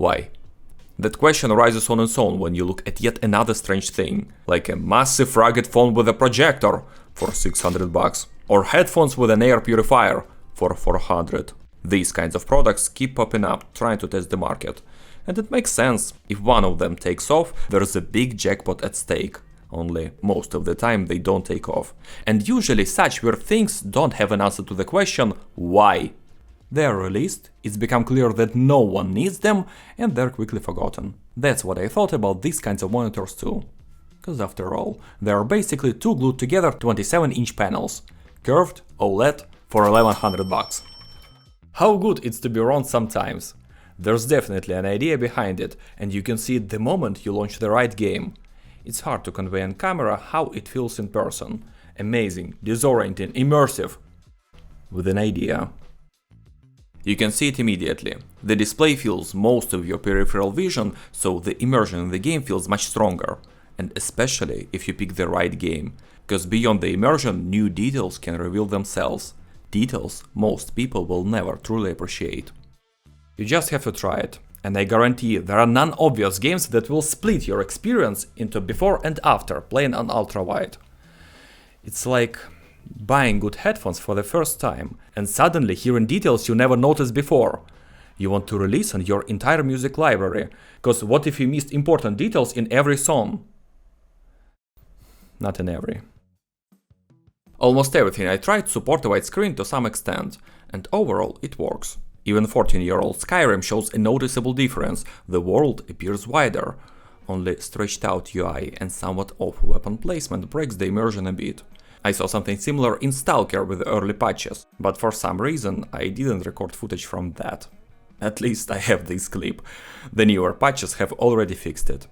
Why? That question arises on its own when you look at yet another strange thing, like a massive rugged phone with a projector for $600, or headphones with an air purifier for $400. These kinds of products keep popping up, trying to test the market. And it makes sense. If one of them takes off, there's a big jackpot at stake. Only most of the time they don't take off. And usually such weird things don't have an answer to the question why. They're released, it's become clear that no one needs them, and they're quickly forgotten. That's what I thought about these kinds of monitors too. Cause after all, they're basically two glued together 27-inch panels. Curved, OLED, for $1100. How good it's to be wrong sometimes. There's definitely an idea behind it, and you can see it the moment you launch the right game. It's hard to convey on camera how it feels in person. Amazing, disorienting, immersive. With an idea. You can see it immediately. The display feels most of your peripheral vision, so the immersion in the game feels much stronger. And especially if you pick the right game. Because beyond the immersion, new details can reveal themselves. Details most people will never truly appreciate. You just have to try it. And I guarantee there are non-obvious games that will split your experience into before and after playing on Ultrawide. It's like buying good headphones for the first time and suddenly hearing details you never noticed before. You want to release on your entire music library, cause what if you missed important details in every song? Not in every. Almost everything I tried support a widescreen to some extent, and overall it works. Even 14-year-old Skyrim shows a noticeable difference, the world appears wider. Only stretched out UI and somewhat off weapon placement breaks the immersion a bit. I saw something similar in Stalker with the early patches, but for some reason I didn't record footage from that. At least I have this clip. The newer patches have already fixed it.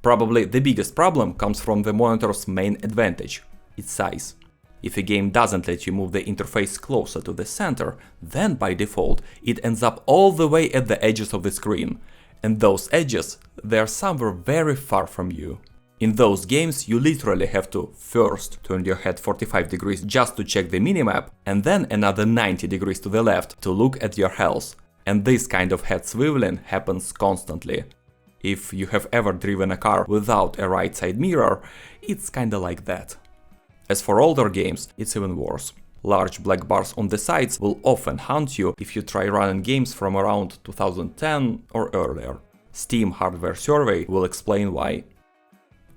Probably the biggest problem comes from the monitor's main advantage, its size. If a game doesn't let you move the interface closer to the center, then by default it ends up all the way at the edges of the screen. And those edges, they're somewhere very far from you. In those games you literally have to first turn your head 45 degrees just to check the minimap, and then another 90 degrees to the left to look at your health. And this kind of head swiveling happens constantly. If you have ever driven a car without a right side mirror, it's kinda like that. As for older games, it's even worse. Large black bars on the sides will often haunt you if you try running games from around 2010 or earlier. Steam Hardware Survey will explain why.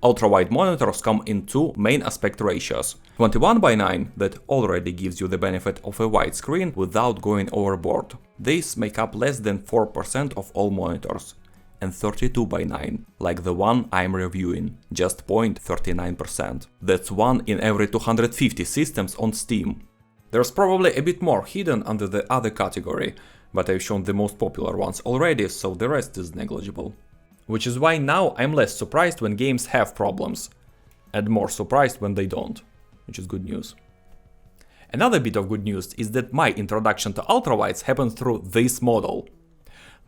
Ultrawide monitors come in two main aspect ratios. 21:9 that already gives you the benefit of a wide screen without going overboard. These make up less than 4% of all monitors. And 32:9, like the one I'm reviewing, just 0.39%. That's one in every 250 systems on Steam. There's probably a bit more hidden under the other category, but I've shown the most popular ones already, so the rest is negligible. Which is why now I'm less surprised when games have problems, and more surprised when they don't, which is good news. Another bit of good news is that my introduction to ultrawides happened through this model.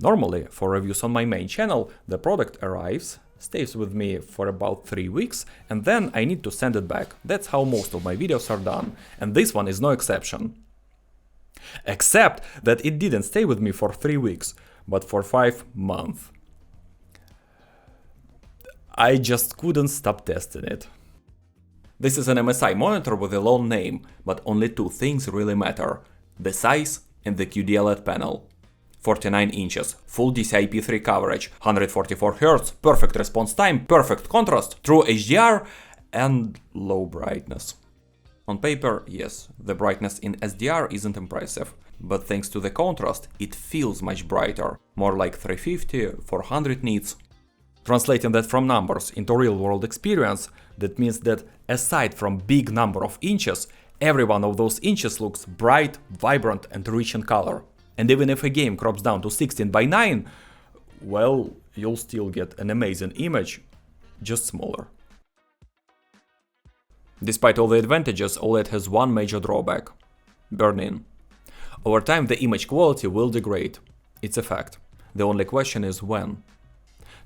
Normally, for reviews on my main channel, the product arrives, stays with me for about 3 weeks, and then I need to send it back. That's how most of my videos are done, and this one is no exception. Except that it didn't stay with me for 3 weeks, but for 5 months. I just couldn't stop testing it. This is an MSI monitor with a long name, but only two things really matter: the size and the QD-OLED panel. 49 inches, full DCI-P3 coverage, 144 Hz, perfect response time, perfect contrast, true HDR, and low brightness. On paper, yes, the brightness in SDR isn't impressive, but thanks to the contrast, it feels much brighter, more like 350, 400 nits. Translating that from numbers into real-world experience, that means that aside from big number of inches, every one of those inches looks bright, vibrant, and rich in color. And even if a game crops down to 16:9, well, you'll still get an amazing image, just smaller. Despite all the advantages, OLED has one major drawback: burn-in. Over time the image quality will degrade. It's a fact. The only question is when.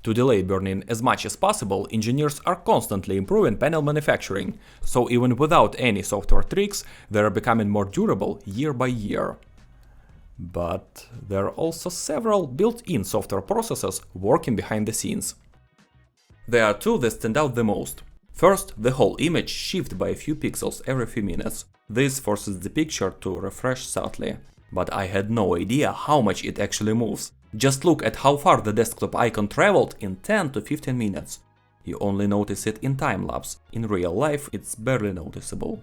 To delay burn-in as much as possible, engineers are constantly improving panel manufacturing, so even without any software tricks, they are becoming more durable year by year. But there are also several built-in software processes working behind the scenes. There are two that stand out the most. First, the whole image shifts by a few pixels every few minutes. This forces the picture to refresh subtly. But I had no idea how much it actually moves. Just look at how far the desktop icon traveled in 10 to 15 minutes. You only notice it in time-lapse. In real life, it's barely noticeable.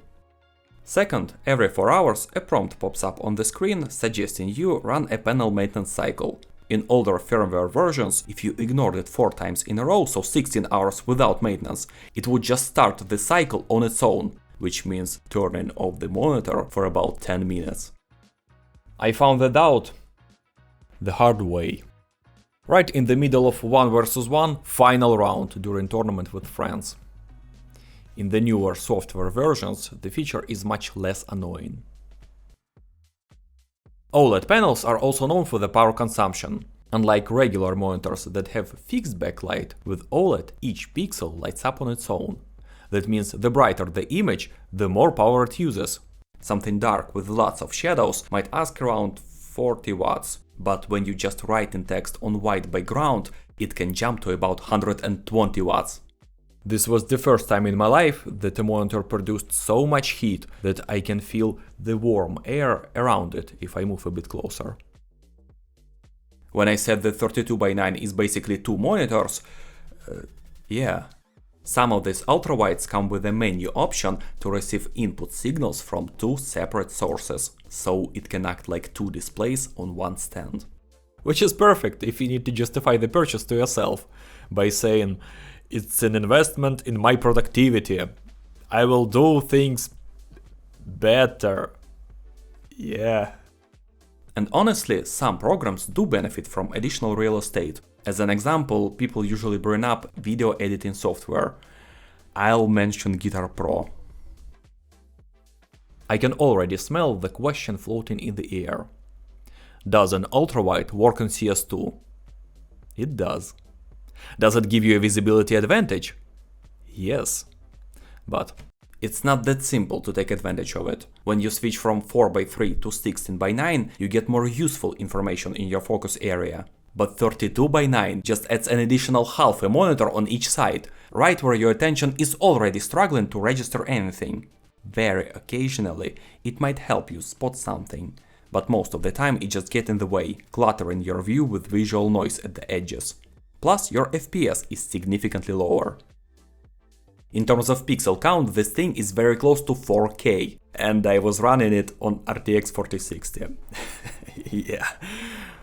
Second, every 4 hours a prompt pops up on the screen suggesting you run a panel maintenance cycle. In older firmware versions, if you ignored it 4 times in a row, so 16 hours without maintenance, it would just start the cycle on its own, which means turning off the monitor for about 10 minutes. I found that out the hard way. Right in the middle of 1 versus 1 final round during tournament with friends. In the newer software versions, the feature is much less annoying. OLED panels are also known for the power consumption. Unlike regular monitors that have fixed backlight, with OLED each pixel lights up on its own. That means the brighter the image, the more power it uses. Something dark with lots of shadows might ask around 40 watts, but when you just write in text on white background, it can jump to about 120 watts. This was the first time in my life that a monitor produced so much heat that I can feel the warm air around it if I move a bit closer. When I said that 32:9 is basically 2 monitors, yeah. Some of these ultrawides come with a menu option to receive input signals from 2 separate sources, so it can act like 2 displays on one stand. Which is perfect if you need to justify the purchase to yourself by saying, "It's an investment in my productivity. I will do things better." Yeah. And honestly, some programs do benefit from additional real estate. As an example, people usually bring up video editing software. I'll mention Guitar Pro. I can already smell the question floating in the air. Does an ultrawide work on CS2? It does. Does it give you a visibility advantage? Yes. But it's not that simple to take advantage of it. When you switch from 4:3 to 16:9, you get more useful information in your focus area. But 32:9 just adds an additional half a monitor on each side, right where your attention is already struggling to register anything. Very occasionally, it might help you spot something, but most of the time it just gets in the way, cluttering your view with visual noise at the edges. Plus, your FPS is significantly lower. In terms of pixel count, this thing is very close to 4K, and I was running it on RTX 4060. Yeah.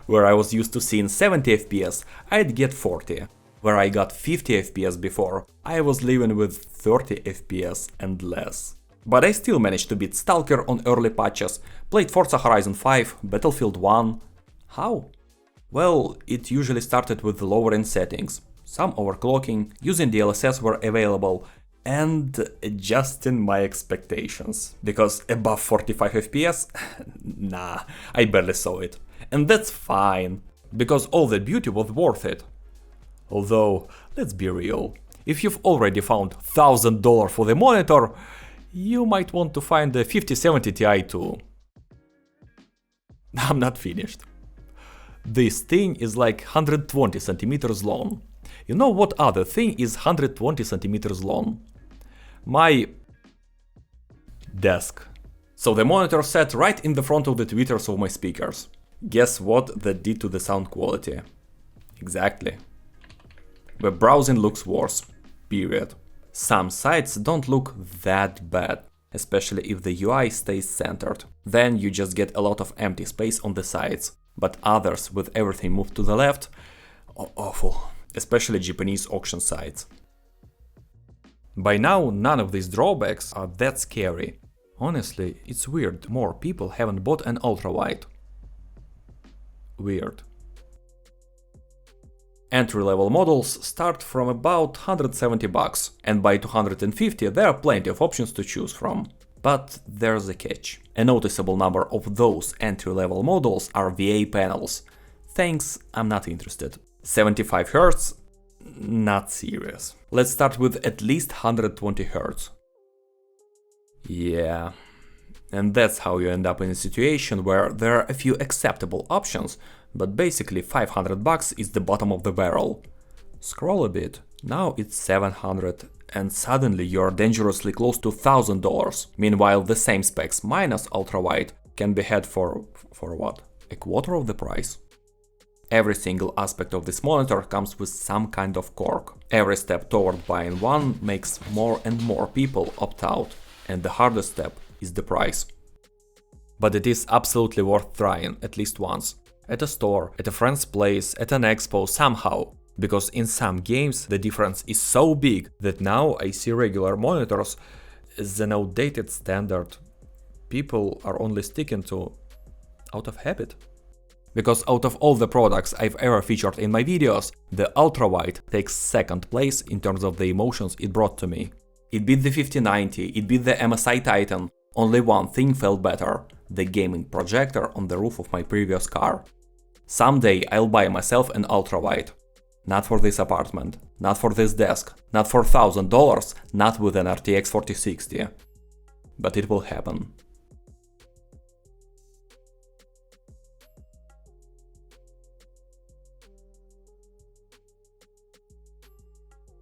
Where I was used to seeing 70 FPS, I'd get 40. Where I got 50 FPS before, I was living with 30 FPS and less. But I still managed to beat Stalker on early patches, played Forza Horizon 5, Battlefield 1. How? Well, it usually started with lowering settings, some overclocking, using DLSS where available, and adjusting my expectations. Because above 45 FPS? Nah, I barely saw it. And that's fine, because all that beauty was worth it. Although, let's be real, if you've already found $1,000 for the monitor, you might want to find the 5070 Ti too. I'm not finished. This thing is like 120 centimeters long. You know what other thing is 120 centimeters long? My desk. So the monitor sat right in the front of the tweeters of my speakers. Guess what that did to the sound quality? Exactly. Web browsing looks worse. Period. Some sites don't look that bad, especially if the UI stays centered. Then you just get a lot of empty space on the sides. But others with everything moved to the left, awful. Especially Japanese auction sites. By now, none of these drawbacks are that scary. Honestly, it's weird more people haven't bought an ultrawide. Weird. Entry-level models start from about $170, and by $250 there are plenty of options to choose from. But there's a catch. A noticeable number of those entry-level models are VA panels. Thanks, I'm not interested. 75 Hz? Not serious. Let's start with at least 120 Hz. Yeah, And that's how you end up in a situation where there are a few acceptable options, but basically $500 is the bottom of the barrel. Scroll a bit, now it's $700, and suddenly you're dangerously close to $1,000. Meanwhile, the same specs minus ultrawide can be had for what? A quarter of the price? Every single aspect of this monitor comes with some kind of cork. Every step toward buying one makes more and more people opt out, and the hardest step is the price. But it is absolutely worth trying at least once. At a store, at a friend's place, at an expo, somehow. Because in some games the difference is so big that now I see regular monitors as an outdated standard people are only sticking to out of habit. Because out of all the products I've ever featured in my videos, the Ultrawide takes second place in terms of the emotions it brought to me. It beat the 5090, it beat the MSI Titan. Only one thing felt better: the gaming projector on the roof of my previous car. Someday I'll buy myself an Ultrawide. Not for this apartment, not for this desk, not for $1,000, not with an RTX 4060. But it will happen.